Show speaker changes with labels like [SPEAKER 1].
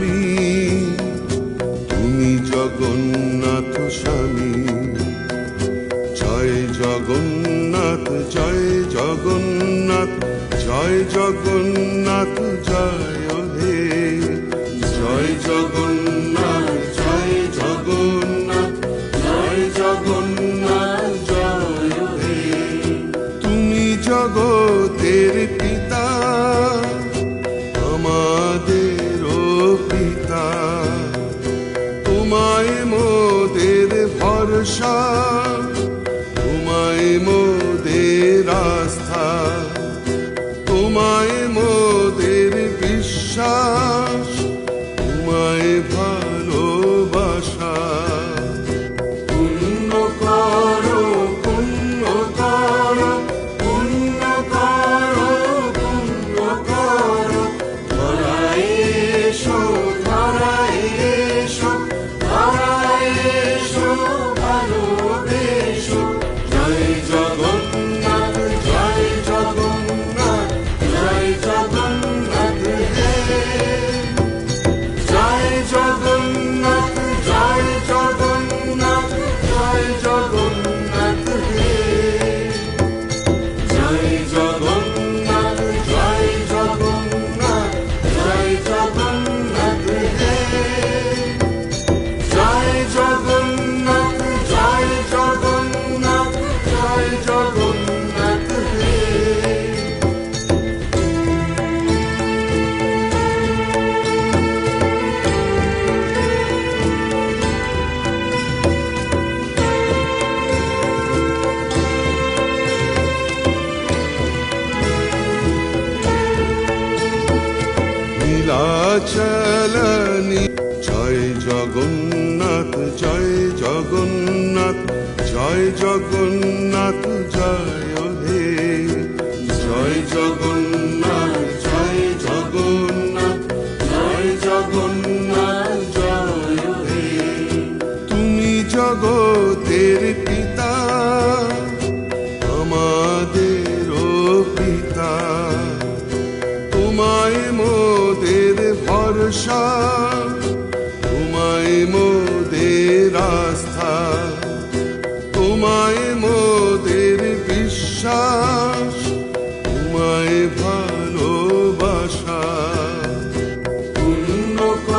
[SPEAKER 1] আমি, তুমি জগন্নাথ স্বামী। জয় জগন্নাথ, জয় জগন্নাথ, জয় জগন্নাথ, জয় হে। জয় জগন্নাথ, জয় জগন্নাথ, জয় জগন্নাথ, জয় হে। তুমি জগতের পিতা, আমাদেরও পিতা। তোমায় মোদের ভরসা, তোমায় মোদের আস্থা, তোমায় মোদের বিশ্বাস, তোমায় ভালোবাসা। পুণ্য করো, পুণ্য করো, পুণ্য করো, পুণ্য করো। ধরায় এসো, ধরায় এসো, ধরায় এসো, ভালোবেসো। জয় জগন্নাথ, জয় জগন্নাথ, জয় জগন্নাথ হে। জয় জগন্নাথ, জয় জগন্নাথ, জয় জগন্নাথ হে। জয় জগন্নাথ, জয় জগন্নাথ, জয় জগন্নাথ হে। জয় জগন্নাথ, জয় জগন্নাথ, জয় জগন্নাথ হে। নীলাচলনি জয় জগন্নাথ, জয় জগন্নাথ, জয় জগন্নাথ, জয় হে। জয় জগন্নাথ, জয় জগন্নাথ, জয় জগন্নাথ, জয় হে। তুমি জগতের পিতা, আমাদেরও পিতা। তোমায় মোদের ভরসা, তোমায় মোদের